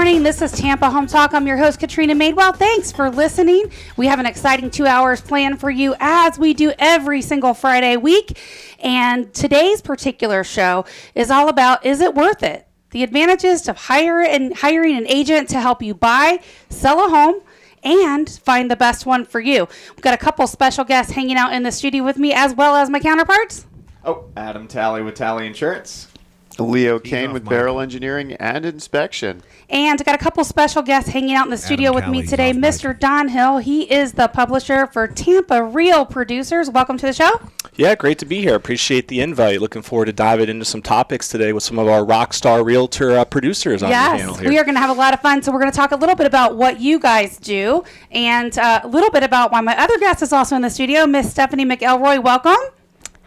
morning. This is Tampa Home Talk. I'm your host, Katrina Madewell. Thanks for listening. We have an exciting 2 hours planned for you as we do every single Friday week. And today's particular show is all about, is it worth it? The advantages of hiring an agent to help you buy, sell a home, and find the best one for you. We've got a couple special guests hanging out in the studio with me, as well as my counterparts. Adam Talley with Talley Insurance. Leo Cannyn with Barrel Engineering and Inspection. And I got a couple special guests hanging out in the studio with me today. Mr. Don Hill, he is the publisher for Tampa Real Producers. Welcome to the show. Yeah, great to be here. Appreciate the invite. Looking forward to diving into some topics today with some of our rock star realtor producers on the panel here. We are going to have a lot of fun. So we're going to talk a little bit about what you guys do and a little bit about why my other guest is also in the studio, Miss Stephanie McElroy. Welcome.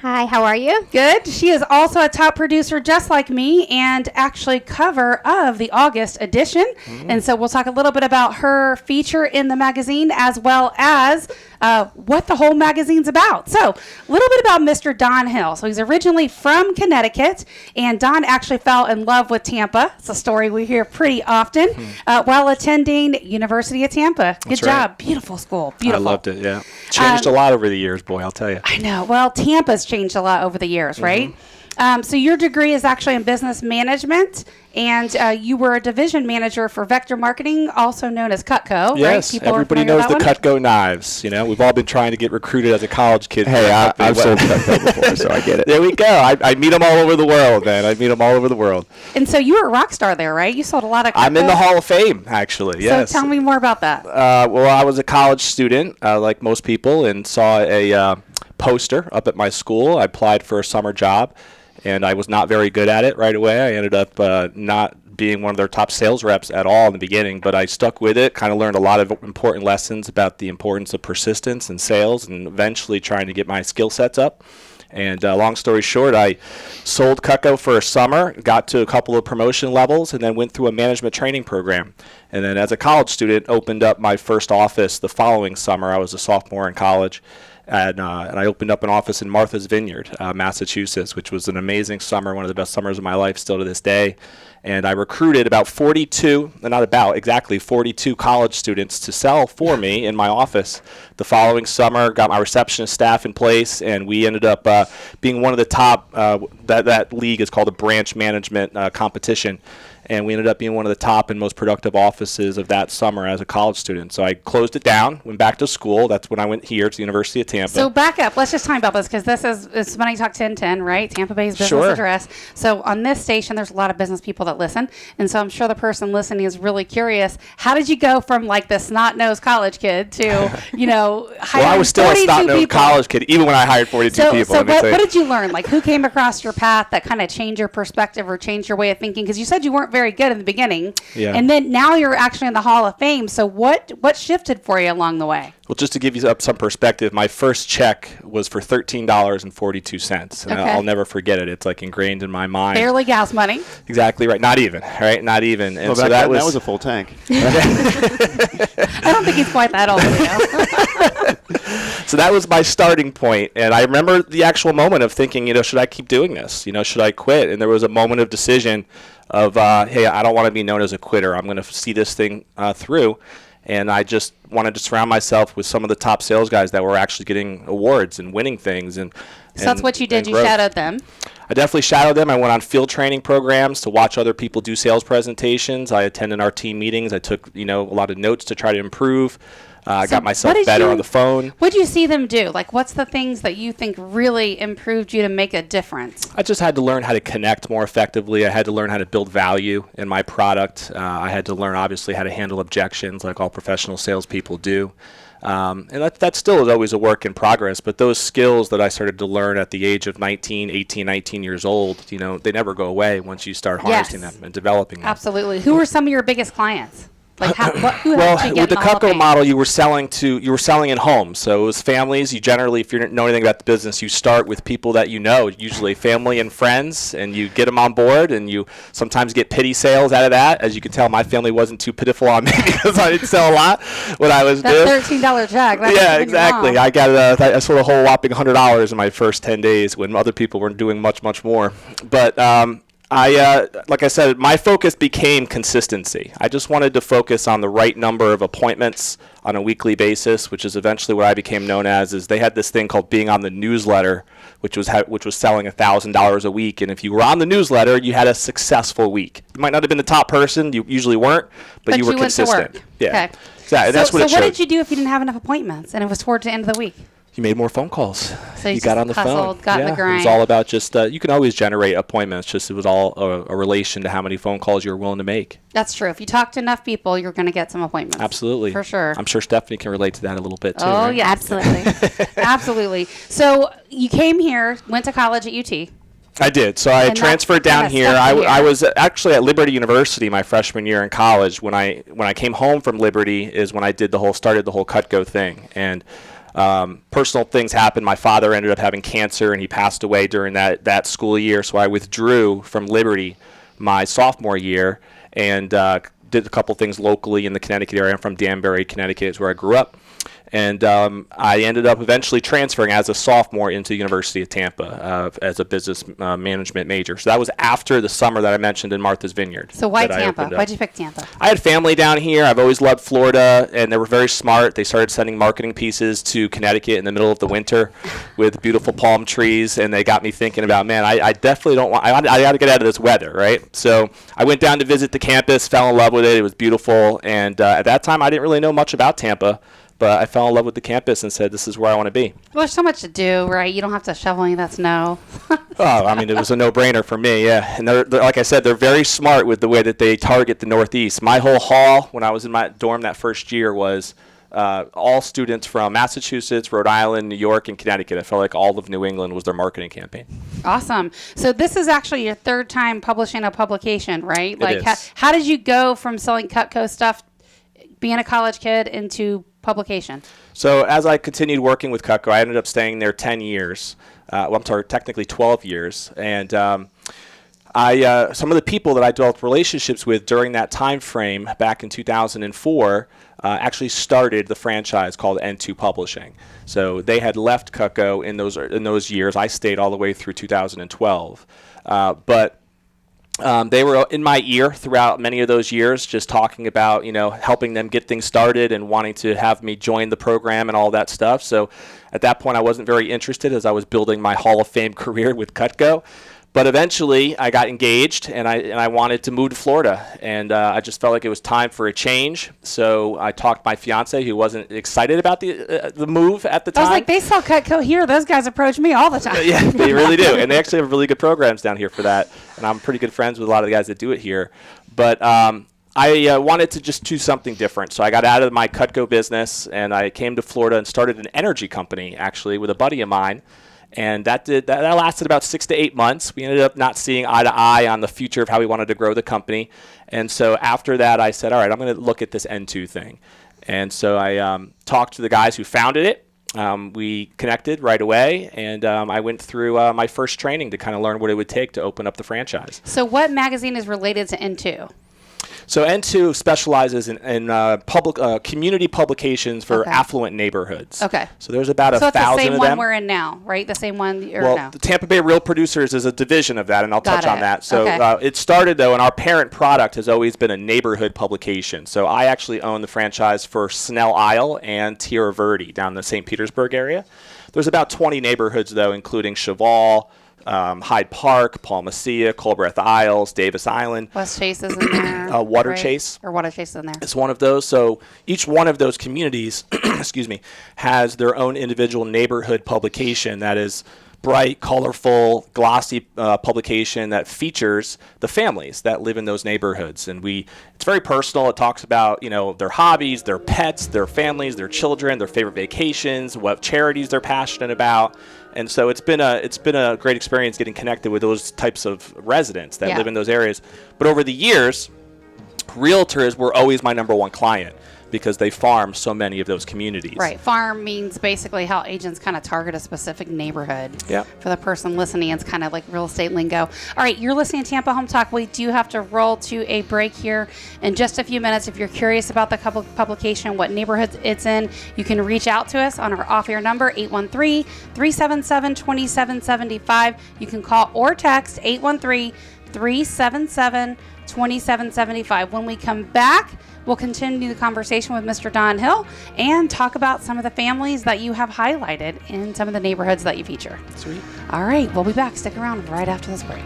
Hi, how are you? Good. She is also a top producer just like me and actually cover of the August edition. And so we'll talk a little bit about her feature in the magazine as well as what the whole magazine's about. So a little bit about Mr. Don Hill. So he's originally from Connecticut, and Don actually fell in love with Tampa. It's a story we hear pretty often while attending University of Tampa. Good job. Right. Beautiful school. Beautiful. I loved it, yeah. Changed a lot over the years, boy, I'll tell you. I know. Well, Tampa's changed a lot over the years, right? So your degree is actually in business management, and you were a division manager for Vector Marketing, also known as Cutco, yes, right? Everybody knows the Cutco knives. You know, we've all been trying to get recruited as a college kid. Hey, I've sold Cutco before, so I get it. There we go. I meet them all over the world, man. I meet them all over the world. And so you were a rock star there, right? You sold a lot of Cutco. I'm in the Hall of Fame, actually, yes. So tell me more about that. Well, I was a college student, like most people, and saw a poster up at my school. I applied for a summer job, and I was not very good at it right away. I ended up not being one of their top sales reps at all in the beginning, but I stuck with it, kind of learned a lot of important lessons about the importance of persistence in sales and eventually trying to get my skill sets up. And long story short, I sold Cutco for a summer, got to a couple of promotion levels, and then went through a management training program. And then as a college student, opened up my first office the following summer. I was a sophomore in college. And I opened up an office in Martha's Vineyard, Massachusetts, which was an amazing summer, one of the best summers of my life still to this day. And I recruited about 42 college students to sell for me in my office. The following summer, got my receptionist staff in place, and we ended up being one of the top, that league is called a branch management competition. And we ended up being one of the top and most productive offices of that summer as a college student. So I closed it down, went back to school. That's when I went here to the University of Tampa. So back up. Let's just talk about this because this is Money Talk 1010, right? Tampa Bay's business address. So on this station, there's a lot of business people that listen. And so I'm sure the person listening is really curious. How did you go from like the snot-nosed college kid to, hiring well, I was still a snot-nosed college kid, even when I hired 42 people. So what did you learn? Like who came across your path that kind of changed your perspective or changed your way of thinking? Because you said you weren't very good in the beginning, and then now you're actually in the Hall of Fame. So what shifted for you along the way? Well, just to give you some perspective, my first check was for $13.42, and I'll never forget it. It's like ingrained in my mind. Barely gas money. Exactly right. Not even. Right. Not even. And well, so that was a full tank. I don't think he's quite that old. So that was my starting point, and I remember the actual moment of thinking, should I keep doing this? Should I quit? And there was a moment of decision of, hey, I don't want to be known as a quitter. I'm going to see this thing through. And I just wanted to surround myself with some of the top sales guys that were actually getting awards and winning things. So that's what you did. You shadowed them. I definitely shadowed them. I went on field training programs to watch other people do sales presentations. I attended our team meetings. I took, a lot of notes to try to improve. I got myself better on the phone. What did you see them do? Like, what's the things that you think really improved you to make a difference? I just had to learn how to connect more effectively. I had to learn how to build value in my product. I had to learn, obviously, how to handle objections like all professional salespeople do. And that still is always a work in progress. But those skills that I started to learn at the age of 19 years old, they never go away once you start harnessing them and developing them. Absolutely. Who were some of your biggest clients? Like who well, with the Cutco model, you were selling in homes, so it was families. You generally, if you don't know anything about the business, you start with people that usually family and friends, and you get them on board, and you sometimes get pity sales out of that. As you can tell, my family wasn't too pitiful on me because I didn't sell a lot when I was doing. That $13 check. Yeah, exactly. I sold a whole whopping $100 in my first 10 days when other people were doing much more. But Like I said, my focus became consistency. I just wanted to focus on the right number of appointments on a weekly basis, which is eventually what I became known as. Is they had this thing called being on the newsletter, which was selling $1,000 a week, and if you were on the newsletter, you had a successful week. You might not have been the top person, you usually weren't, but you were consistent. Went to work. Yeah, okay. Exactly. That's what it showed. So what did you do if you didn't have enough appointments and it was towards the end of the week? You made more phone calls. So you got on the hustled, phone. got in the grind. It was all about just, you can always generate appointments, just it was all a relation to how many phone calls you were willing to make. That's true. If you talk to enough people, you're going to get some appointments. Absolutely. For sure. I'm sure Stephanie can relate to that a little bit too. Oh, right? yeah. Absolutely. Absolutely. So you came here, went to college at UT. I did. So I And transferred that down kinda here. stuck you I here. was actually at Liberty University my freshman year in college. When I came home from Liberty is when I started the whole Cutco thing. And personal things happened. My father ended up having cancer, and he passed away during that school year. So I withdrew from Liberty my sophomore year and did a couple things locally in the Connecticut area. I'm from Danbury, Connecticut, is where I grew up. And I ended up eventually transferring as a sophomore into the University of Tampa as a business management major. So that was after the summer that I mentioned in Martha's Vineyard. So why that I Tampa? opened up. Why'd you pick Tampa? I had family down here. I've always loved Florida, and they were very smart. They started sending marketing pieces to Connecticut in the middle of the winter with beautiful palm trees, and they got me thinking about, man, I definitely don't want, I got to get out of this weather, right? So I went down to visit the campus, fell in love with it. It was beautiful, and at that time, I didn't really know much about Tampa. But I fell in love with the campus and said, this is where I want to be. Well, there's so much to do, right? You don't have to shovel any of that snow. Oh, I mean, it was a no-brainer for me, yeah. And they're, like I said, they're very smart with the way that they target the Northeast. My whole hall, when I was in my dorm that first year, was all students from Massachusetts, Rhode Island, New York, and Connecticut. I felt like all of New England was their marketing campaign. Awesome. So this is actually your third time publishing a publication, right? It Like, is. how did you go from selling Cutco stuff, being a college kid, into publication? So as I continued working with Cutco, I ended up staying there 10 years. Technically 12 years. And some of the people that I developed relationships with during that time frame back in 2004 actually started the franchise called N2 Publishing. So they had left Cutco in those years. I stayed all the way through 2012. They were in my ear throughout many of those years, just talking about, helping them get things started and wanting to have me join the program and all that stuff. So at that point, I wasn't very interested as I was building my Hall of Fame career with Cutco. But eventually, I got engaged, and I wanted to move to Florida, and I just felt like it was time for a change. So I talked to my fiance, who wasn't excited about the move at the time. I was like, they sell Cutco here. Those guys approach me all the time. Yeah, they really do, and they actually have really good programs down here for that. And I'm pretty good friends with a lot of the guys that do it here. But I wanted to just do something different, so I got out of my Cutco business, and I came to Florida and started an energy company, actually, with a buddy of mine. And that lasted about 6 to 8 months. We ended up not seeing eye to eye on the future of how we wanted to grow the company. And so after that, I said, all right, I'm going to look at this N2 thing. And so I talked to the guys who founded it. We connected right away, and I went through my first training to kind of learn what it would take to open up the franchise. So what magazine is related to N2? So N2 specializes in public community publications for Okay. affluent neighborhoods. Okay. So there's about So it's the 1,000 same of one them. we're in now, right? The same one, or Well, no? the Tampa Bay Real Producers is a division of that, and I'll Got touch on it. that. So Okay. it started, though, and our parent product has always been a neighborhood publication. So I actually own the franchise for Snell Isle and Tierra Verde down in the St. Petersburg area. There's about 20 neighborhoods, though, including Cheval, Hyde Park, Palmacia, Colbreth Isles, Davis Island. West Chase is in there. Water right? Chase. Or Water Chase is in there. It's one of those. So each one of those communities, has their own individual neighborhood publication that is bright, colorful, glossy publication that features the families that live in those neighborhoods. And it's very personal. It talks about, their hobbies, their pets, their families, their children, their favorite vacations, what charities they're passionate about. And so it's been a great experience getting connected with those types of residents that Yeah. live in those areas. But over the years, realtors were always my number one client because they farm so many of those communities. Right. Farm means basically how agents kind of target a specific neighborhood. Yeah. For the person listening, it's kind of like real estate lingo. All right, you're listening to Tampa Home Talk. We do have to roll to a break here in just a few minutes. If you're curious about the publication, what neighborhoods it's in, you can reach out to us on our off-air number, 813-377-2775. You can call or text 813 888-377-2775. When we come back, we'll continue the conversation with Mr. Don Hill and talk about some of the families that you have highlighted in some of the neighborhoods that you feature. Sweet. All right, we'll be back. Stick around right after this break.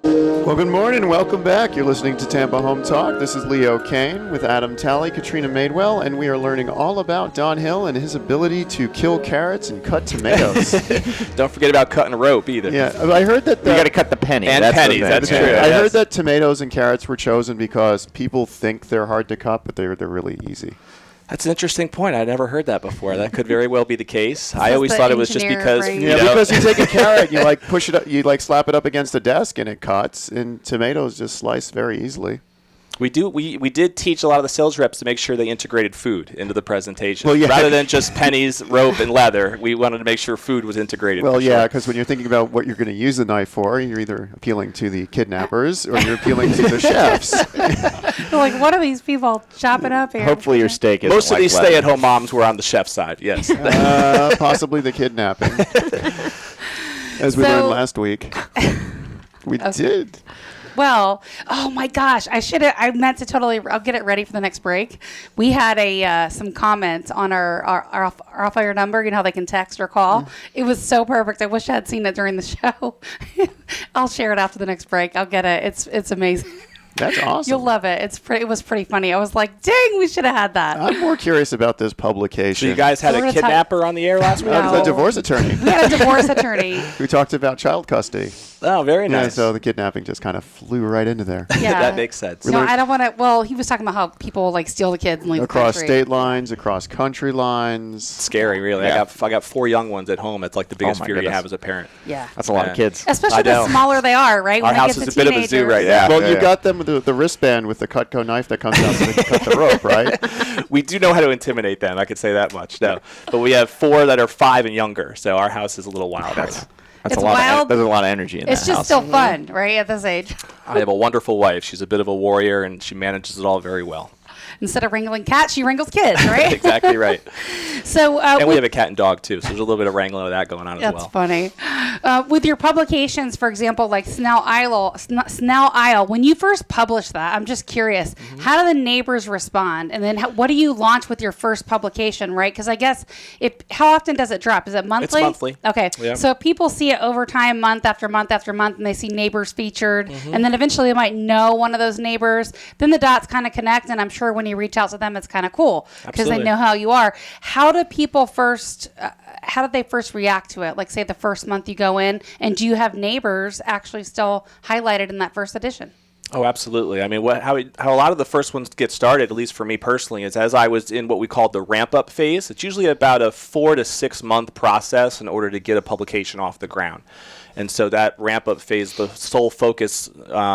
Well, good morning. Welcome back. You're listening to Tampa Home Talk. This is Leo Cannyn with Adam Talley, Katrina Madewell, and we are learning all about Don Hill and his ability to kill carrots and cut tomatoes. Don't forget about cutting rope either. Yeah, I heard that You got to cut the penny. And That's the pennies, thing. that's true. I Yes. heard that tomatoes and carrots were chosen because people think they're hard to cut, but they're really easy. That's an interesting point. I never heard that before. That could very well be the case. I is always the thought it was just engineer because brain. Yeah, because you take a carrot, you like push it up, you like slap it up against a desk and it cuts, and tomatoes just slice very easily. We did teach a lot of the sales reps to make sure they integrated food into the presentation. Well, yeah. Rather than just pennies, rope, and leather, we wanted to make sure food was integrated. Well, for yeah, sure. because when you're thinking about what you're going to use the knife for, you're either appealing to the kidnappers or you're appealing to the chefs. They're like, what are these people chopping up here? Hopefully your steak is Most of these stay-at-home moms were on the chef's side, yes. Possibly the kidnapping, as we learned last week. We did. Well, oh my gosh, I meant to I'll get it ready for the next break. We had some comments on our off-air number, you know how they can text or call. It was so perfect. I wish I had seen it during the show. I'll share it after the next break. I'll get it. It's amazing. That's awesome. You'll love it. It was pretty funny. I was like, dang, we should have had that. I'm more curious about this publication. So you guys had We're a gonna kidnapper on the air last week? No. The divorce attorney. We had a divorce attorney. who talked about child custody. Oh, very Yeah, nice. so the kidnapping just kind of flew right into there. Yeah. That makes sense. No, I don't want to. Well, he was talking about how people like steal the kids and leave Across the country. state lines, across country lines. Scary, really. Yeah. I got 4 young ones at home. It's like the biggest my fear you goodness. have as a parent. Yeah. That's a lot Yeah. of kids. Especially I the know. smaller they are, right? Our When they house get is to a bit of a zoo teenagers. right Yeah. now. Well, you got them with the wristband with the Cutco knife that comes out so they can cut the rope, right? We do know how to intimidate them. I could say that much. No, but we have 4 that are 5 and younger, so our house is a little wild. That's It's a lot. wild. There's a lot of energy in It's that just house. still fun, right? At this age, I have a wonderful wife. She's a bit of a warrior, and she manages it all very well. instead of wrangling cats, she wrangles kids, right? Exactly right. So, And we have a cat and dog too, so there's a little bit of wrangling of that going on as that's well. funny. With your publications, for example, like Snell Isle, when you first published that, I'm just curious, how do the neighbors respond? And then what do you launch with your first publication, right? Because I guess, how often does it drop? Is it monthly? It's monthly. Okay. Yeah. So if people see it over time, month after month after month, and they see neighbors featured, and then eventually they might know one of those neighbors, then the dots kind of connect, and I'm sure when you reach out to them, it's kind of cool because they Absolutely. know how you are. How do people how did they first react to it? Like, say, the first month you go in, and do you have neighbors actually still highlighted in that first edition? Oh, absolutely. I mean, how a lot of the first ones get started, at least for me personally, is as I was in what we call the ramp-up phase. It's usually about a 4 to 6 month process in order to get a publication off the ground. And so that ramp-up phase, the sole focus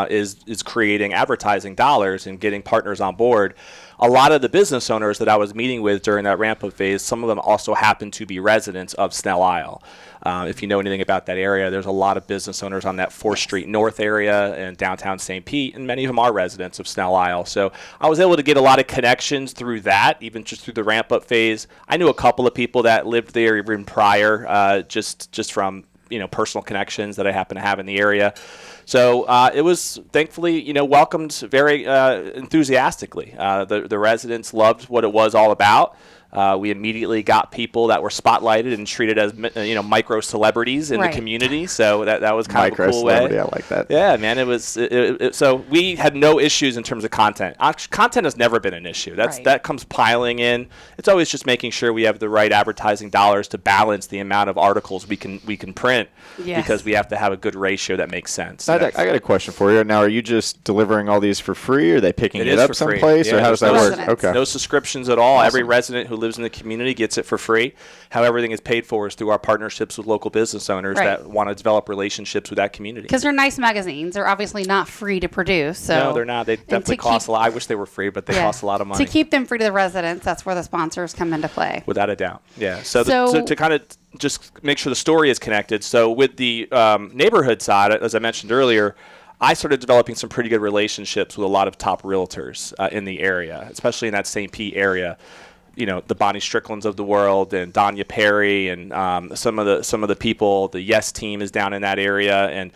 is creating advertising dollars and getting partners on board. A lot of the business owners that I was meeting with during that ramp-up phase, some of them also happen to be residents of Snell Isle. If you know anything about that area, there's a lot of business owners on that 4th Street North area and downtown St. Pete, and many of them are residents of Snell Isle. So I was able to get a lot of connections through that, even just through the ramp-up phase. I knew a couple of people that lived there even prior, just from personal connections that I happen to have in the area. So it was thankfully, welcomed very enthusiastically. The residents loved what it was all about. We immediately got people that were spotlighted and treated as micro celebrities in Right. the community. So that was kind of a cool Micro-celebrity, way. I like that. Yeah, man, it was. So we had no issues in terms of content. Content has never been an issue. Right. That comes piling in. It's always just making sure we have the right advertising dollars to balance the amount of articles we can print, Yes. because we have to have a good ratio that makes sense. I got a question for you. Now, are you just delivering all these for free, or are they picking It it is up for free. someplace, or Yeah, how does there's that no work? residents. Okay. No subscriptions at all. Every resident who lives in the community gets it for free. How everything is paid for is through our partnerships with local business owners Right. that want to develop relationships with that community. Because they're nice magazines. They're obviously not free to produce. So No, they're not. They and definitely to cost keep- a lot. I wish they were free, but they Yeah. cost a lot of money. To keep them free to the residents, that's where the sponsors come into play. Without a doubt. Yeah. So So- to kind of just make sure the story is connected. So with the neighborhood side, as I mentioned earlier, I started developing some pretty good relationships with a lot of top realtors in the area, especially in that St. Pete area. the Bonnie Stricklands of the world and Danya Perry and some of the people. The Yes team is down in that area and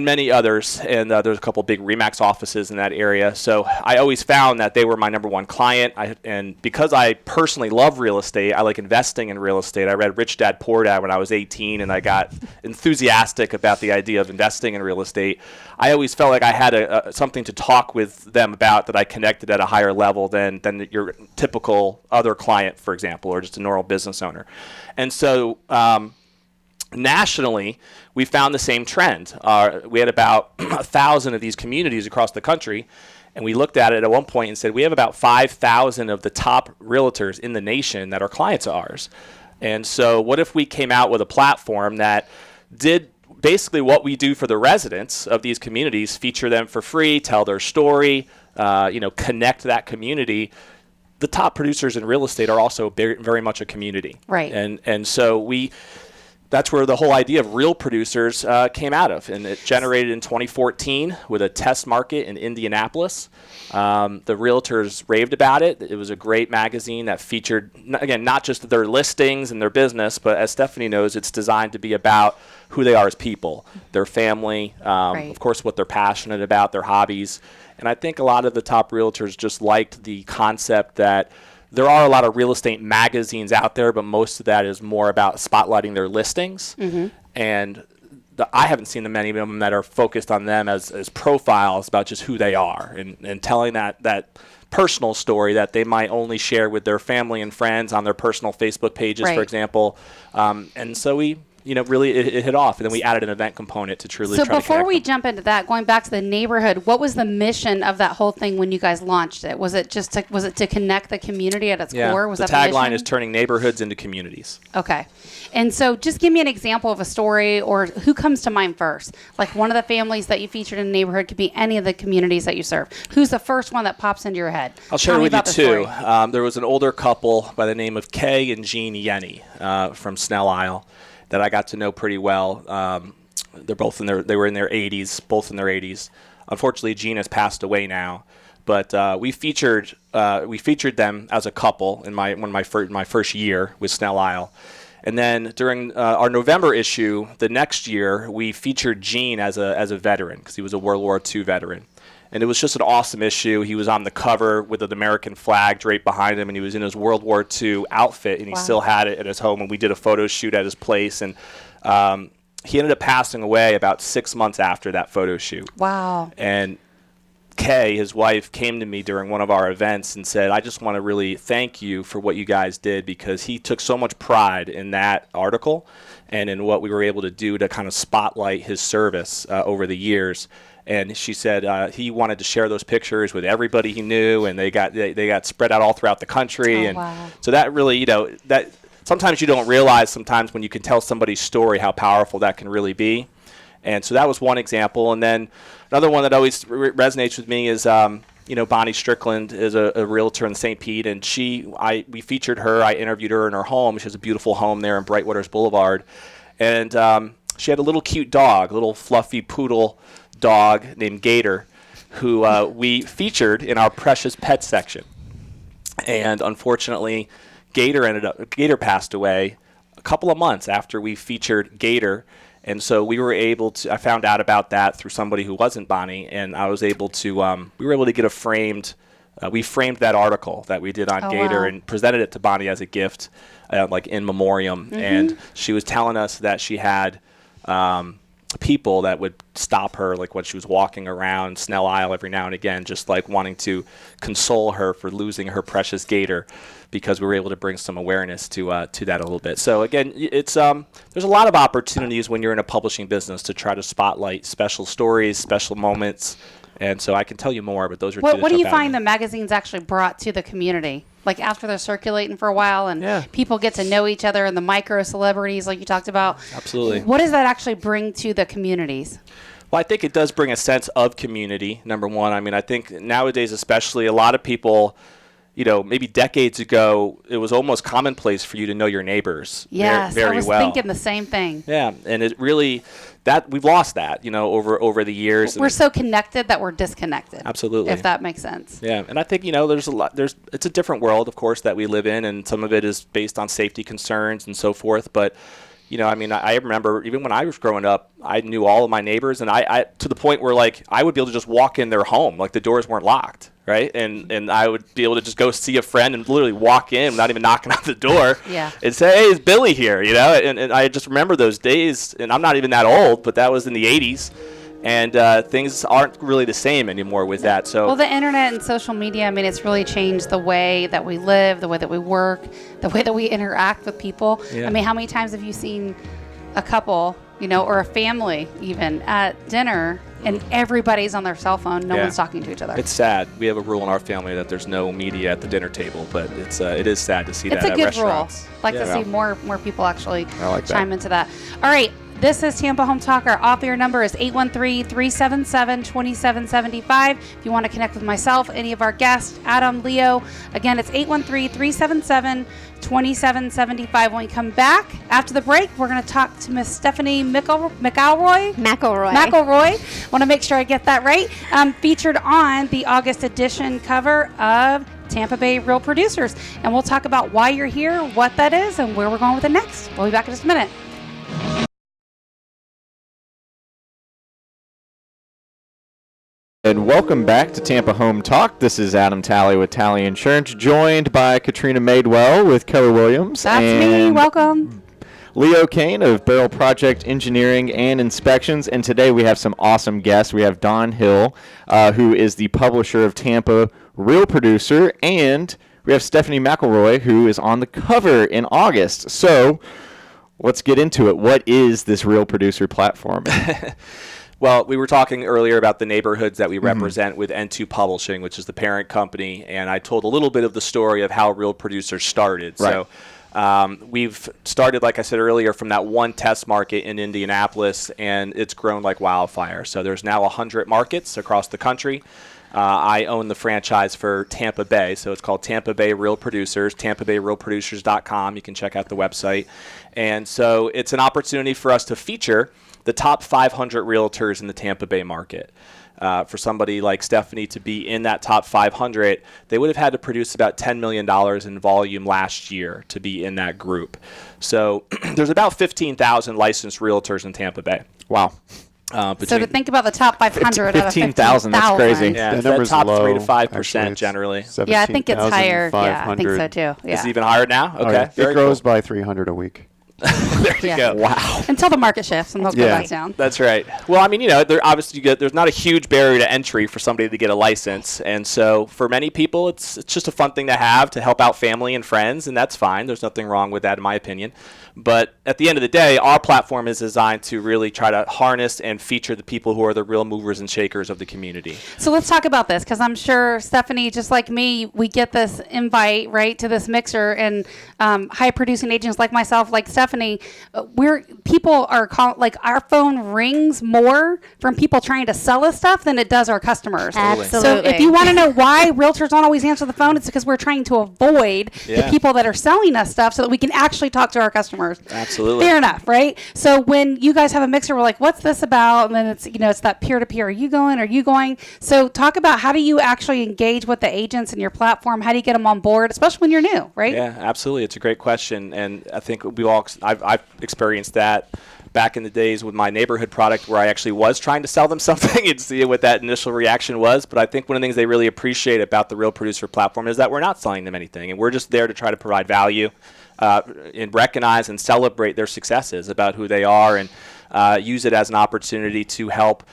many others. And there's a couple big RE/MAX offices in that area. So I always found that they were my number one client. And because I personally love real estate, I like investing in real estate. I read Rich Dad Poor Dad when I was 18, and I got enthusiastic about the idea of investing in real estate. I always felt like I had something to talk with them about, that I connected at a higher level than your typical other client, for example, or just a normal business owner. And so nationally, we found the same trend. We had about 1,000 of these communities across the country, and we looked at it at one point and said, we have about 5,000 of the top realtors in the nation that are clients of ours. And so what if we came out with a platform that did basically what we do for the residents of these communities, feature them for free, tell their story, connect that community. The top producers in real estate are also very much a community. Right. And so that's where the whole idea of real producers came out of. And it generated in 2014 with a test market in Indianapolis. The realtors raved about it. It was a great magazine that featured, again, not just their listings and their business, but as Stephanie knows, it's designed to be about who they are as people, their family, Right. of course, what they're passionate about, their hobbies. And I think a lot of the top realtors just liked the concept that there are a lot of real estate magazines out there, but most of that is more about spotlighting their listings. Mm-hmm. And I haven't seen many of them that are focused on them as profiles about just who they are and telling that personal story that they might only share with their family and friends on their personal Facebook pages, Right. for example. And so we really it hit off, and then we added an event component to truly So try to before connect we them. jump into that, going back to the neighborhood, what was the mission of that whole thing when you guys launched it? Was it to connect the community at its core? Was the that the tagline mission? is turning neighborhoods into communities. Okay. And so just give me an example of a story, or who comes to mind first? Like one of the families that you featured in the neighborhood could be any of the communities that you serve. Who's the first one that pops into your head? I'll share Tell me with you about the two. story. There was an older couple by the name of Kay and Jean Yenny from Snell Isle that I got to know pretty well. They're both they were in their 80s, both in their 80s. Unfortunately, Jean has passed away now, but we featured them as a couple in my first year with Snell Isle. And then during our November issue, the next year, we featured Gene as a veteran, because he was a World War II veteran. And it was just an awesome issue. He was on the cover with an American flag draped behind him, and he was in his World War II outfit, and he Wow. still had it at his home. And we did a photo shoot at his place, and he ended up passing away about 6 months after that photo shoot. Wow. And Kay, his wife, came to me during one of our events and said, I just want to really thank you for what you guys did, because he took so much pride in that article and in what we were able to do to kind of spotlight his service over the years. And she said he wanted to share those pictures with everybody he knew, and they got spread out all throughout the country. Oh, and wow. so that really, that sometimes you don't realize sometimes when you can tell somebody's story how powerful that can really be. And so that was one example. And then another one that always resonates with me is, Bonnie Strickland is a realtor in St. Pete, and we featured her. I interviewed her in her home. She has a beautiful home there in Brightwaters Boulevard. And she had a little cute dog, a little fluffy poodle dog named Gator, who we featured in our precious pet section. And unfortunately, Gator passed away a couple of months after we featured Gator. And so I found out about that through somebody who wasn't Bonnie, and I was able to, we were able to get we framed that article that we did on Gator wow. and presented it to Bonnie as a gift, like in memoriam. Mm-hmm. And she was telling us that she had people that would stop her, like when she was walking around Snell Isle every now and again, just like wanting to console her for losing her precious Gator, because we were able to bring some awareness to that a little bit. So again, it's there's a lot of opportunities when you're in a publishing business to try to spotlight special stories, special moments, and so I can tell you more, but those are two that What do you jump out at find me. the magazines actually brought to the community? Like after they're circulating for a while and Yeah. people get to know each other and the micro celebrities like you talked about. Absolutely. What does that actually bring to the communities? Well, I think it does bring a sense of community, number one. I mean, I think nowadays especially, a lot of people, maybe decades ago, it was almost commonplace for you to know your neighbors Yes, very I was well. thinking the same thing. Yeah, and it really, that we've lost that, over the years. We're so connected that we're disconnected. Absolutely. If that makes sense. Yeah, and I think, it's a different world, of course, that we live in, and some of it is based on safety concerns and so forth, but I remember even when I was growing up, I knew all of my neighbors, and I to the point where I would be able to just walk in their home, the doors weren't locked, right? And I would be able to just go see a friend and literally walk in, not even knocking on the door, Yeah. and say, "Hey, is Billy here?" And I just remember those days, and I'm not even that old, but that was in the '80s. And things aren't really the same anymore with that. So, well, the internet and social media, it's really changed the way that we live, the way that we work, the way that we interact with people. Yeah. How many times have you seen a couple, or a family even at dinner, and everybody's on their cell phone, no one's talking to each other? It's sad. We have a rule in our family that there's no media at the dinner table, but it is sad to see It's that a at good restaurants. rule. Like to see more people actually like that. chime into that. All right. This is Tampa Home Talk. Our off-air number is 813-377-2775. If you want to connect with myself, any of our guests, Adam, Leo, again, it's 813-377-2775. When we come back after the break, we're going to talk to Miss Stephanie McElroy. McElroy. Want to make sure I get that right. Featured on the August edition cover of Tampa Bay Real Producers. And we'll talk about why you're here, what that is, and where we're going with it next. We'll be back in just a minute. And welcome back to Tampa Home Talk. This is Adam Talley with Talley Insurance, joined by Katrina Madewell with Keller Williams. That's and me. Welcome. Leo Cannyn of Barrel Project Engineering and Inspections. And today we have some awesome guests. We have Don Hill, who is the publisher of Tampa Real Producer, and we have Stephanie McElroy, who is on the cover in August. So let's get into it. What is this Real Producer platform? Well, we were talking earlier about the neighborhoods that we represent with N2 Publishing, which is the parent company, and I told a little bit of the story of how Real Producers started. Right. So we've started, like I said earlier, from that one test market in Indianapolis, and it's grown like wildfire. So there's now 100 markets across the country. I own the franchise for Tampa Bay, so it's called Tampa Bay Real Producers, tampabayrealproducers.com. You can check out the website. And so it's an opportunity for us to feature the top 500 realtors in the Tampa Bay market. For somebody like Stephanie to be in that top 500, they would have had to produce about $10 million in volume last year to be in that group. So there's about 15,000 licensed realtors in Tampa Bay. Wow. So to think about the top 500 15,000, that's crazy. Yeah, The it's that number's top low, 3 to 5% actually. generally. Yeah, I think it's higher. Yeah, I think so too. Yeah. It's even higher now? Okay. Oh, yeah. It Very grows cool. by 300 a week. There you go. Wow. Until the market shifts and they'll go back down. That's right. Well, there's not a huge barrier to entry for somebody to get a license, and so for many people, it's just a fun thing to have to help out family and friends, and that's fine. There's nothing wrong with that, in my opinion. But at the end of the day, our platform is designed to really try to harness and feature the people who are the real movers and shakers of the community. So let's talk about this, because I'm sure Stephanie, just like me, we get this invite right to this mixer, and high producing agents like myself, like Stephanie, people are like our phone rings more from people trying to sell us stuff than it does our customers. Absolutely. So if you want to know why realtors don't always answer the phone, it's because we're trying to avoid the people that are selling us stuff so that we can actually talk to our customers. Absolutely. Fair enough, right? So when you guys have a mixer, we're like, what's this about? And then it's that peer-to-peer. Are you going? So talk about, how do you actually engage with the agents in your platform? How do you get them on board, especially when you're new, right? Yeah, absolutely. It's a great question. And I think I've experienced that back in the days with my neighborhood product, where I actually was trying to sell them something and see what that initial reaction was. But I think one of the things they really appreciate about the Real Producer platform is that we're not selling them anything, and we're just there to try to provide value and recognize and celebrate their successes about who they are, and use it as an opportunity to help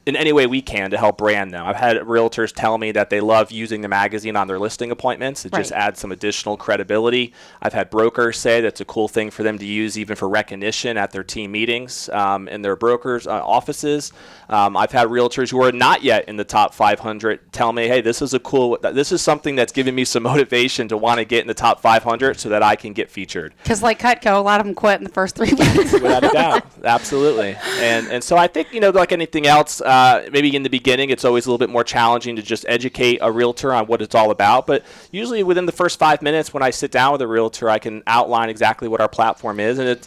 in any way we can to help brand them. I've had realtors tell me that they love using the magazine on their listing appointments. It just adds some additional credibility. I've had brokers say that's a cool thing for them to use even for recognition at their team meetings in their brokers' offices. I've had realtors who are not yet in the top 500 tell me, hey, this is something that's giving me some motivation to want to get in the top 500 so that I can get featured. Because like Cutco, a lot of them quit in the first 3 weeks. Without a doubt. Absolutely. And so I think, like anything else, maybe in the beginning, it's always a little bit more challenging to just educate a realtor on what it's all about. But usually within the first 5 minutes when I sit down with a realtor, I can outline exactly what our platform is. And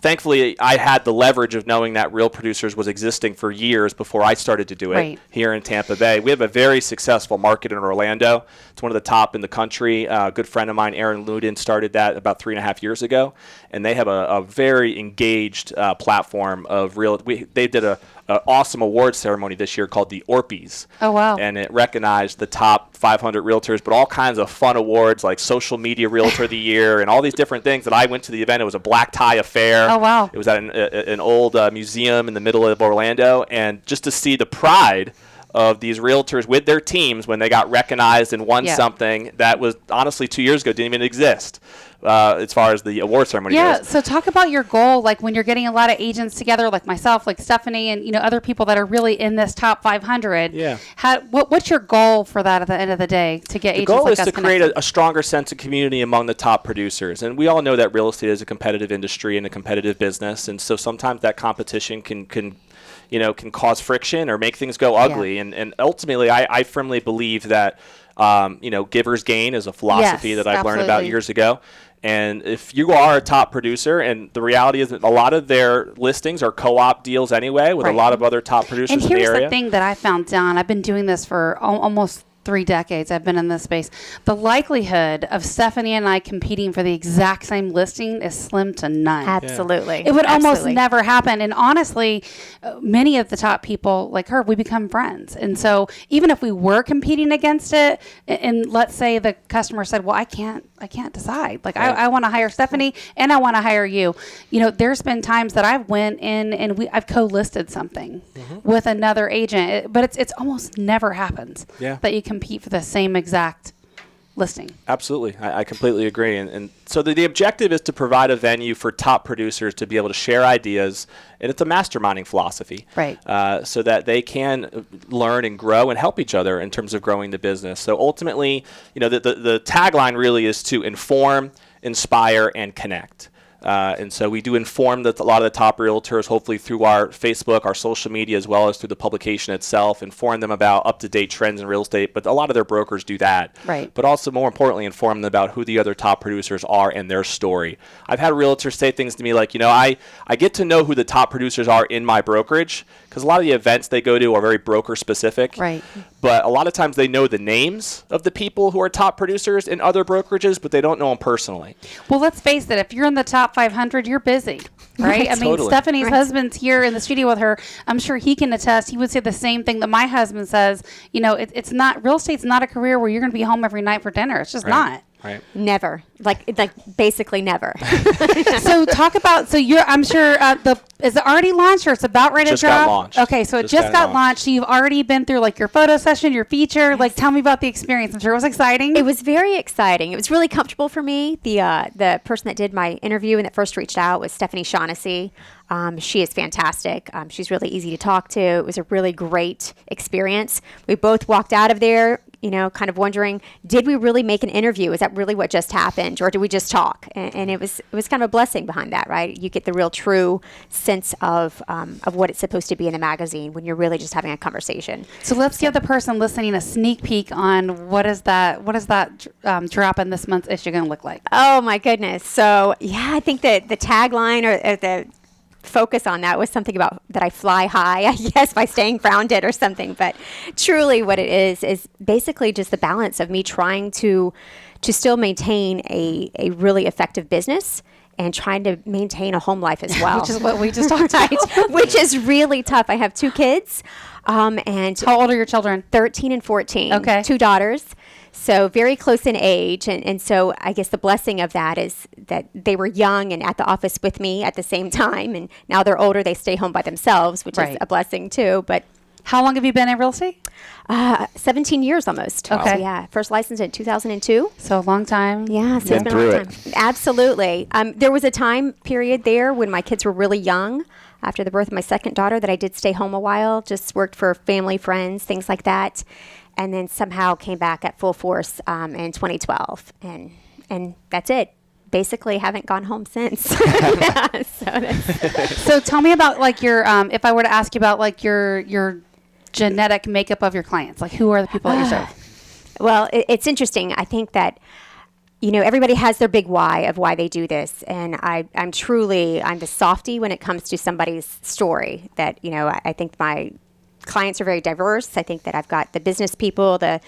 thankfully, I had the leverage of knowing that Real Producers was existing for years before I started to do it here in Tampa Bay. We have a very successful market in Orlando. It's one of the top in the country. A good friend of mine, Aaron Ludin, started that about 3.5 years ago. And they have a very engaged platform of they did an awesome awards ceremony this year called the Orpies. Oh, wow. And it recognized the top 500 realtors, but all kinds of fun awards like Social Media Realtor of the Year and all these different things. That I went to the event. It was a black tie affair. Oh, wow. It was at an old museum in the middle of Orlando. And just to see the pride of these realtors with their teams when they got recognized and won something that was honestly 2 years ago didn't even exist. As far as the award ceremony goes. So talk about your goal, like when you're getting a lot of agents together, like myself, like Stephanie, and other people that are really in this top 500. Yeah. What's your goal for that at the end of the day to get agents like us connected? The goal is to create a stronger sense of community among the top producers, and we all know that real estate is a competitive industry and a competitive business, and so sometimes that competition can cause friction or make things go ugly, and ultimately, I firmly believe that givers gain is a philosophy that I've learned about years ago. And if you are a top producer, and the reality is that a lot of their listings are co-op deals anyway with a lot of other top producers in the area. And here's the thing that I found, Don. I've been doing this for almost 3 decades. I've been in this space. The likelihood of Stephanie and I competing for the exact same listing is slim to none. Absolutely. It would almost never happen. And honestly, many of the top people like her, we become friends. And so even if we were competing against it, and let's say the customer said, well, I can't decide. Like I want to hire Stephanie and I want to hire you. There's been times that I've went in and I've co-listed something with another agent, but it's almost never happens that you compete for the same exact listing. Absolutely. I completely agree. And so the objective is to provide a venue for top producers to be able to share ideas, and it's a masterminding philosophy. Right. So that they can learn and grow and help each other in terms of growing the business. So ultimately, the tagline really is to inform, inspire, and connect. And so we do inform a lot of the top realtors, hopefully through our Facebook, our social media, as well as through the publication itself, inform them about up-to-date trends in real estate. But a lot of their brokers do that. Right. But also, more importantly, inform them about who the other top producers are and their story. I've had realtors say things to me like, I get to know who the top producers are in my brokerage because a lot of the events they go to are very broker-specific. Right. But a lot of times they know the names of the people who are top producers in other brokerages, but they don't know them personally. Well, let's face it. If you're in the top 500, you're busy, right? I mean, Totally. Stephanie's husband's here in the studio with her. I'm sure he can attest. He would say the same thing that my husband says. It's not, real estate's not a career where you're going to be home every night for dinner. It's just not. Right. Never. Like basically never. So talk about, I'm sure is it already launched or it's about ready to drop? Just got launched. Okay, so it just got launched. So you've already been through like your photo session, your feature. Yes. Like tell me about the experience. I'm sure it was exciting. It was very exciting. It was really comfortable for me. The person that did my interview and that first reached out was Stephanie Shaughnessy. She is fantastic. She's really easy to talk to. It was a really great experience. We both walked out of there, kind of wondering, did we really make an interview? Is that really what just happened? Or did we just talk? And it was kind of a blessing behind that, right? You get the real true sense of what it's supposed to be in a magazine when you're really just having a conversation. So let's give the person listening a sneak peek on what is that drop in this month's issue going to look like? Oh my goodness. So I think that the tagline or the focus on that was something about that I fly high, I guess, by staying grounded or something. But truly what it is basically just the balance of me trying to still maintain a really effective business and trying to maintain a home life as well. Which is what we just talked about. Which is really tough. I have 2 kids. And how old are your children? 13 and 14. Okay. 2 daughters. So very close in age. And so I guess the blessing of that is that they were young and at the office with me at the same time. And now they're older. They stay home by themselves, which is a blessing too. But how long have you been in real estate? 17 years almost. Okay. So first licensed in 2002. So a long time. Yeah, so it's been a long time. Absolutely. There was a time period there when my kids were really young, after the birth of my second daughter, that I did stay home a while, just worked for family, friends, things like that. And then somehow came back at full force in 2012. And that's it. Basically haven't gone home since. So tell me about like your, if I were to ask you about like your genetic makeup of your clients? Like, who are the people that you serve? Well, it's interesting. I think that, everybody has their big why of why they do this. And I'm the softie when it comes to somebody's story that, I think my clients are very diverse. I think that I've got the business people, the,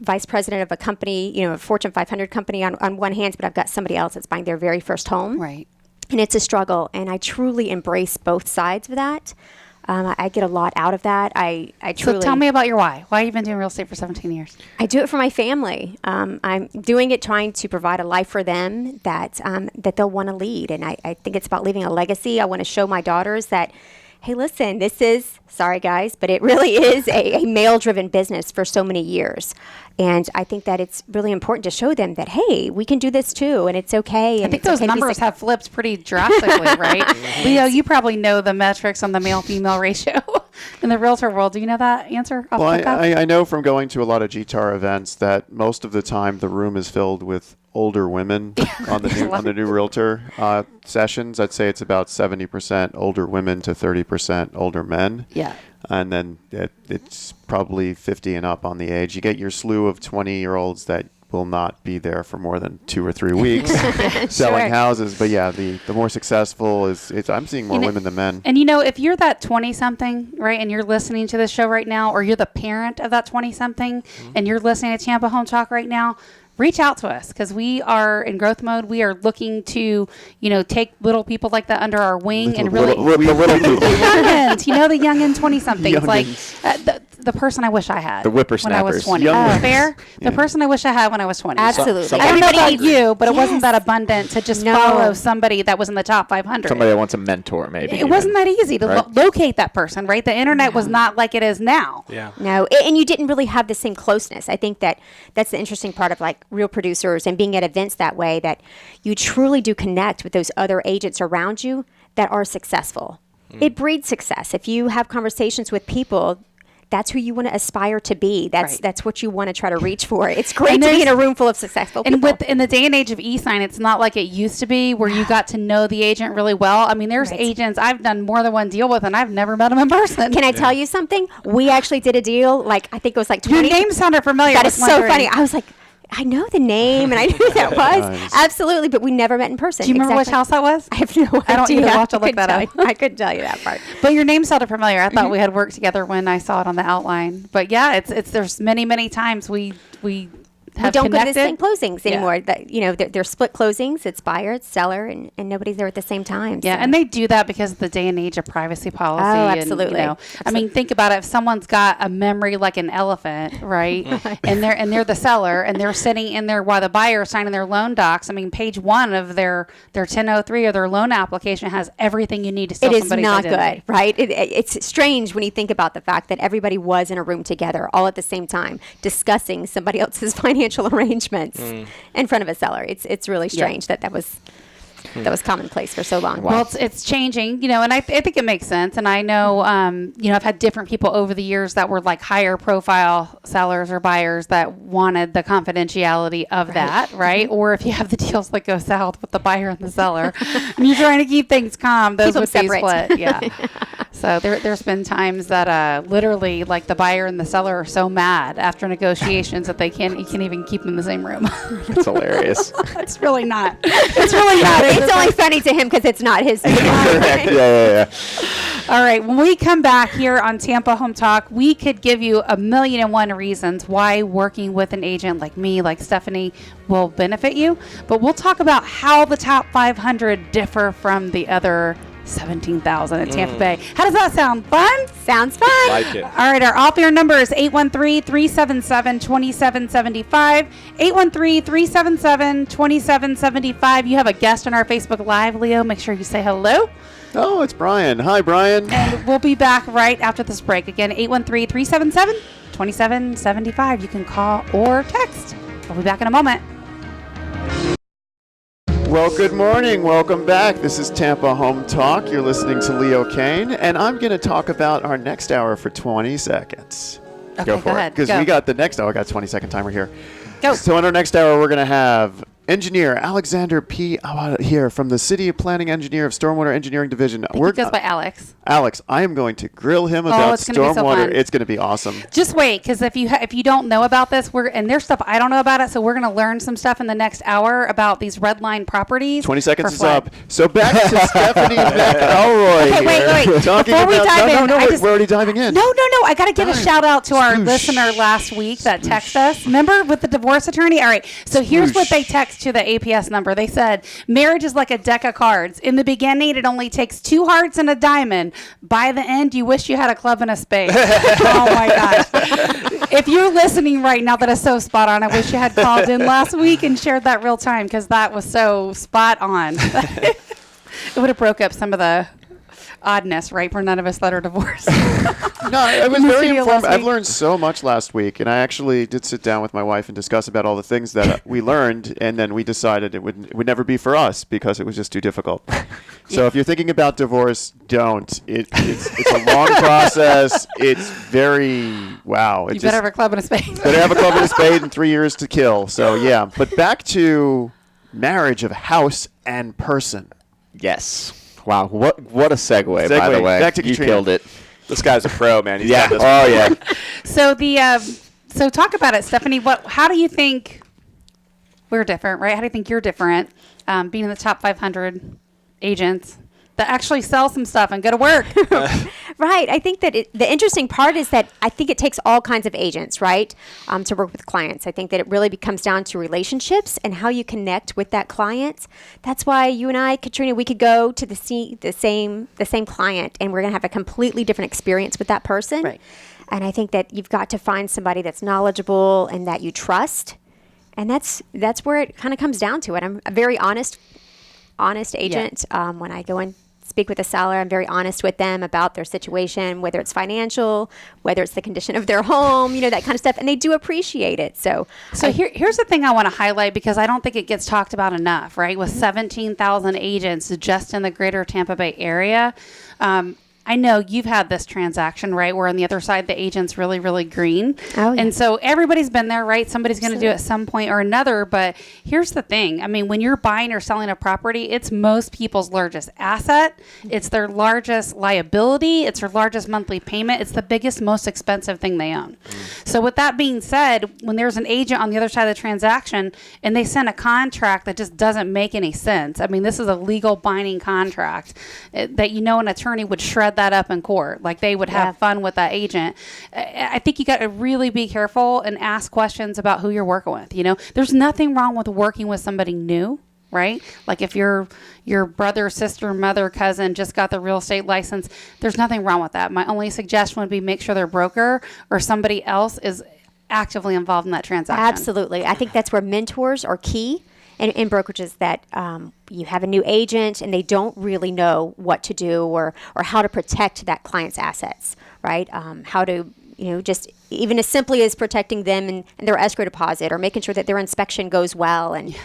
vice president of a company, a Fortune 500 company on one hand, but I've got somebody else that's buying their very first home. Right. And it's a struggle. And I truly embrace both sides of that. I get a lot out of that. I truly. So tell me about your why. Why have you been doing real estate for 17 years? I do it for my family. I'm doing it trying to provide a life for them that they'll want to lead. And I think it's about leaving a legacy. I want to show my daughters that, hey, listen, this is, sorry guys, but it really is a male-driven business for so many years. And I think that it's really important to show them that, hey, we can do this too, and it's okay. And I think those numbers have flipped pretty drastically, right? Leo, you probably know the metrics on the male-female ratio in the realtor world. Do you know that answer? Well, I know from going to a lot of GTAR events that most of the time the room is filled with older women on the new realtor sessions. I'd say it's about 70% older women to 30% older men. Yeah. And then it's probably 50 and up on the age. You get your slew of 20-year-olds that will not be there for more than 2 or 3 weeks selling houses. But yeah, the more successful I'm seeing more women than men. And if you're that 20-something, right, and you're listening to this show right now, or you're the parent of that 20-something, and you're listening to Tampa Home Talk right now, reach out to us because we are in growth mode. We are looking to, take little people like that under our wing and really little people. youngins, the youngin 20-somethings, like the person I wish I had. The whippersnappers. When I was 20. Fair? The person I wish I had when I was 20. Absolutely. I don't know about you, but it wasn't that abundant to just No. follow somebody that was in the top 500. Somebody that wants a mentor, maybe. It wasn't that easy to Right. locate that person, right? The internet was not like it is now. Yeah. No, and you didn't really have the same closeness. I think that's the interesting part of like real producers and being at events that way, that you truly do connect with those other agents around you that are successful. It breeds success. If you have conversations with people, that's who you want to aspire to be. That's what you want to try to reach for. It's great to be in a room full of successful people. And in the day and age of e-sign, it's not like it used to be where you got to know the agent really well. I mean, there's agents I've done more than one deal with, and I've never met them in person. Can I tell you something? We actually did a deal, like I think it was like 20. Your name sounded familiar. That is so funny. I was like, I know the name, and I knew who that was. Nice. Absolutely, but we never met in person. Do you remember which house that was? I have no idea. I don't either. We'll have to look that up. I couldn't tell you that part. But your name sounded familiar. I thought we had worked together when I saw it on the outline. But yeah, it's there's many times we have don't connected. go to the same closings anymore. That they're split closings. It's buyer, it's seller, and nobody's there at the same time. Yeah, so. and they do that because of the day and age of privacy policy. Oh, and, absolutely. I mean, think about it. If someone's got a memory like an elephant, right, and they're the seller, and they're sitting in there while the buyer is signing their loan docs. I mean, page 1 of their 1003 or their loan application has everything you need to sell It is somebody's not identity. good, right? It's strange when you think about the fact that everybody was in a room together all at the same time discussing somebody else's financial arrangements in front of a seller. It's really strange that was commonplace for so long. Well, it's changing, and I think it makes sense. And I know, I've had different people over the years that were like higher profile sellers or buyers that wanted the confidentiality of that, right? Or if you have the deals that go south with the buyer and the seller, and you're trying to keep things calm, those Keep them would be separate. split. Yeah. So there's been times that literally like the buyer and the seller are so mad after negotiations that you can't even keep them in the same room. It's hilarious. It's really not. It's really not. It's only funny to him because it's not his. Correct. Yeah. All right. When we come back here on Tampa Home Talk, we could give you 1,000,001 reasons why working with an agent like me, like Stephanie, will benefit you. But we'll talk about how the top 500 differ from the other 17,000 in Tampa Bay. How does that sound? Fun? Sounds fun. Like it. All right, our off-air number is 813-377-2775. 813-377-2775. You have a guest on our Facebook Live, Leo. Make sure you say hello. Oh, it's Brian. Hi, Brian. And we'll be back right after this break. Again, 813-377-2775. You can call or text. We'll be back in a moment. Well, good morning. Welcome back. This is Tampa Home Talk. You're listening to Leo Cannyn, and I'm going to talk about our next hour for 20 seconds. Okay, Go for it. ahead. Because Go. we got the next hour, got a 20-second timer here. Go. So in our next hour, we're going to have Engineer Alexander P. here from the City Planning Engineer of Stormwater Engineering Division. He goes by Alex. Alex, I am going to grill him about it's gonna be so stormwater. fun. It's going to be awesome. Just wait, because if you don't know about this, and there's stuff I don't know about it, so we're going to learn some stuff in the next hour about these red line properties. 20 seconds is flood. up. So back to Stephanie McElroy. Okay, wait. Talking Before we about, dive in, we're already diving in. No. I got to give a shout out to our Swoosh. listener last week that texted us. Remember with the divorce attorney? All right. So here's what they text to the APS number. They said, marriage is like a deck of cards. In the beginning, it only takes 2 hearts and a diamond. By the end, you wish you had a club and a spade. Oh, my gosh. If you're listening right now, that is so spot on. I wish you had called in last week and shared that real time because that was so spot on. It would have broke up some of the oddness, right? For none of us that are divorced. No, I was very Studio informed. last I've week. learned so much last week, and I actually did sit down with my wife and discuss about all the things that we learned, and then we decided it would never be for us because it was just too difficult. So if you're thinking about divorce, don't. It's a long process. It's very wow. You better have a club and a spade. Better have a club and a spade and 3 years to kill. So yeah, but back to marriage of house and person. Yes. Wow. What a segue, by the way. Back to you Katrina. killed it. This guy's a pro, man. He's Yeah. done this Oh, yeah. So talk about it, Stephanie. How do you think we're different, right? How do you think you're different, being in the top 500 agents that actually sell some stuff and go to work? Right. I think that the interesting part is that I think it takes all kinds of agents, right, to work with clients. I think that it really comes down to relationships and how you connect with that client. That's why you and I, Katrina, we could go to the same client, and we're going to have a completely different experience with that person. Right. And I think that you've got to find somebody that's knowledgeable and that you trust. And that's where it kind of comes down to it. I'm a very honest agent. When I go and speak with a seller, I'm very honest with them about their situation, whether it's financial, whether it's the condition of their home, that kind of stuff. And they do appreciate it. So Here's the thing I want to highlight because I don't think it gets talked about enough, right? With 17,000 agents just in the greater Tampa Bay area. I know you've had this transaction, right? Where on the other side, the agent's really, really green. Oh, yeah. And so everybody's been there, right? Somebody's going to do it at some point or another. But here's the thing. I mean, when you're buying or selling a property, it's most people's largest asset. It's their largest liability. It's their largest monthly payment. It's the biggest, most expensive thing they own. So with that being said, when there's an agent on the other side of the transaction and they send a contract that just doesn't make any sense. I mean, this is a legal binding contract that an attorney would shred that up in court. Like they would have fun with that agent. I think you got to really be careful and ask questions about who you're working with. There's nothing wrong with working with somebody new, right? Like if your brother, sister, mother, cousin just got the real estate license, there's nothing wrong with that. My only suggestion would be make sure their broker or somebody else is actively involved in that transaction. absolutely. I think that's where mentors are key. In brokerages that you have a new agent and they don't really know what to do or how to protect that client's assets, right? How to, just even as simply as protecting them and their escrow deposit or making sure that their inspection goes well and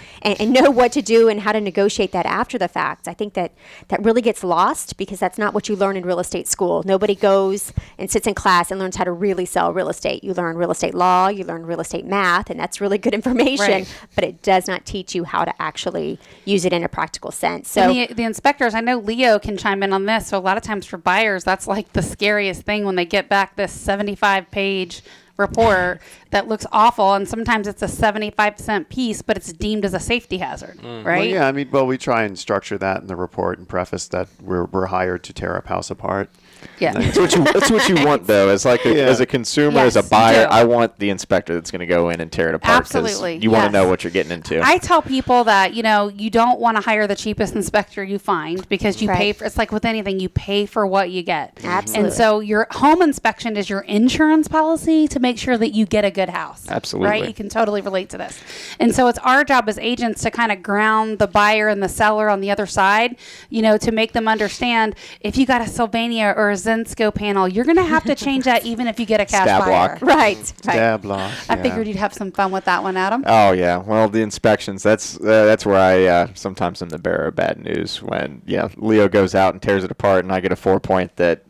know what to do and how to negotiate that after the fact. I think that really gets lost because that's not what you learn in real estate school. Nobody goes and sits in class and learns how to really sell real estate. You learn real estate law, you learn real estate math, and that's really good information, Right. but it does not teach you how to actually use it in a practical sense. So And the inspectors, I know Leo can chime in on this. So a lot of times for buyers, that's like the scariest thing when they get back this 75-page report that looks awful, and sometimes it's a 75% piece, but it's deemed as a safety hazard, right? Well, yeah, I mean, we try and structure that in the report and preface that we're hired to tear a house apart. Yeah. That's what you want, though. As a consumer, Yes, as a you buyer, do. I want the inspector that's going to go in and tear it apart. 'Cause Absolutely, you want to yes. know what you're getting into. I tell people that, you don't want to hire the cheapest inspector you find because you Right. pay for, it's like with anything, you pay for what you get. Absolutely. And so your home inspection is your insurance policy to make sure that you get a good house. Absolutely. Right? You can totally relate to this. And so it's our job as agents to kind of ground the buyer and the seller on the other side, to make them understand if you got a Sylvania or a Zensko panel, you're going to have to change that even if you get a cash Stab buyer. block. right. Stab block. I yeah. figured you'd have some fun with that one, Adam. Oh yeah, well the inspections. That's where I sometimes am the bearer of bad news when Leo goes out and tears it apart, and I get a 4-point that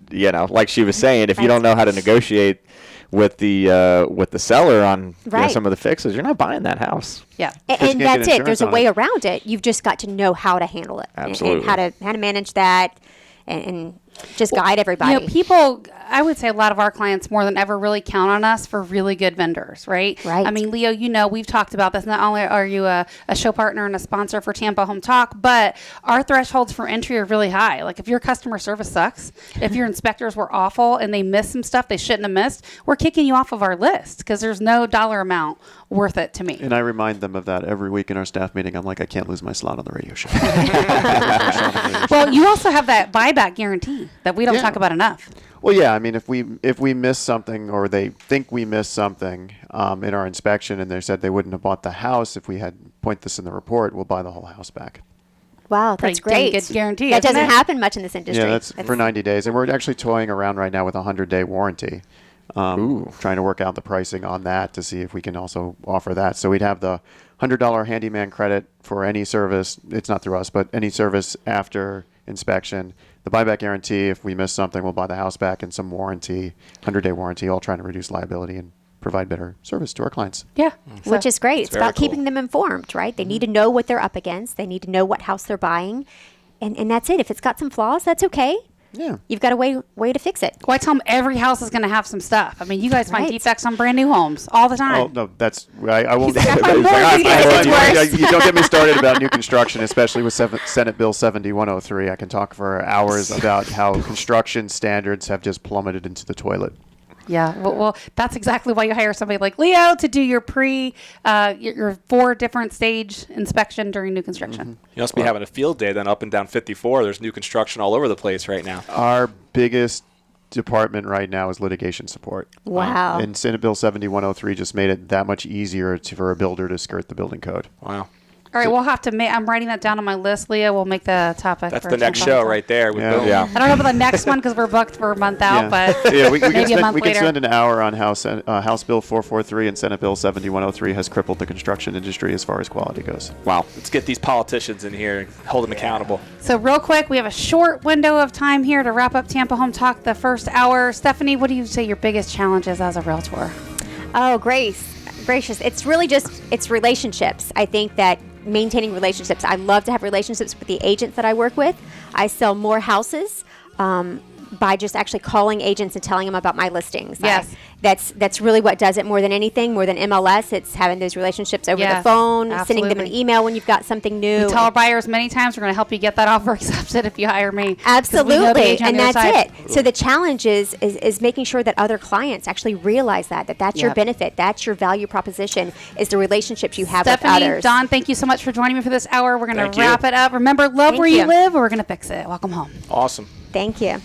like she was saying, if you don't know how to negotiate with the seller on Right. some of the fixes, you're not buying that house. Yeah. And can't get that's it. insurance There's a on way it. around it. You've just got to know how to handle it and Absolutely. how to manage that and just guide everybody. You know, people, I would say a lot of our clients more than ever really count on us for really good vendors, right? Right. I mean, Leo, you know, we've talked about this. Not only are you a show partner and a sponsor for Tampa Home Talk, but our thresholds for entry are really high. Like if your customer service sucks, if your inspectors were awful and they missed some stuff they shouldn't have missed, we're kicking you off of our list because there's no dollar amount worth it to me. And I remind them of that every week in our staff meeting. I'm like, I can't lose my slot on the radio show. Well, you also have that buyback guarantee that we don't Yeah. talk about enough. Well, yeah. I mean, if we miss something or they think we missed something in our inspection and they said they wouldn't have bought the house if we had point this in the report, we'll buy the whole house back. Wow, Pretty that's great. dang good guarantee, That isn't doesn't it? happen much in this industry. Yeah, that's for 90 days. And we're actually toying around right now with a 100-day warranty. Trying to work out the pricing on that to see if we can also offer that. So we'd have the $100 handyman credit for any service. It's not through us, but any service after inspection. The buyback guarantee, if we miss something, we'll buy the house back, and some warranty, 100-day warranty, all trying to reduce liability and provide better service to our clients. Yeah. Which is great. It's very about cool. keeping them informed, right? They need to know what they're up against. They need to know what house they're buying. And that's it. If it's got some flaws, that's okay. Yeah. You've got a way to fix it. Well, I tell them every house is going to have some stuff. I mean, you guys find Right. defects on brand new homes all the time. Oh, no, that's I won't. He's got my you mortgage, it's worse. you don't get me started about new construction, especially with Senate Bill 7103. I can talk for hours about how construction standards have just plummeted into the toilet. Yeah, well, that's exactly why you hire somebody like Leo to do your your 4 different stage inspection during new construction. You must be having a field day then up and down 54. There's new construction all over the place right now. Our biggest department right now is litigation support. Wow. And Senate Bill 7103 just made it that much easier for a builder to skirt the building code. Wow. All right, we'll have to I'm writing that down on my list. Leo will make the topic. That's for the next Tampa show Home Talk. right there. With Yeah. Bill. Yeah. I don't know about the next one because we're booked for a month out, but yeah, we can maybe a month we can later. spend an hour on how House Bill 443 and Senate Bill 7103 has crippled the construction industry as far as quality goes. Wow. Let's get these politicians in here and hold them accountable. So real quick, we have a short window of time here to wrap up Tampa Home Talk the first hour. Stephanie, what do you say your biggest challenges as a realtor? Oh, gracious. It's really it's relationships. I think that maintaining relationships. I love to have relationships with the agents that I work with. I sell more houses by just actually calling agents and telling them about my listings. Yes. That's really what does it more than anything, more than MLS. It's having those relationships over Yes, the phone, sending them an absolutely. email when you've got something new. We tell our buyers many times we're going to help you get that offer accepted if you hire me. 'Cause we know the Absolutely, agent on and the other that's side. it. So the challenge is making sure that other clients actually realize that's your Yep. benefit, that's your value proposition, is the relationships you have Stephanie, with others. Don, thank you so much for joining me for this hour. We're going Thank to you. wrap it up. Remember, love Thank where you you. live, or we're going to fix it. Welcome home. Awesome. Thank you.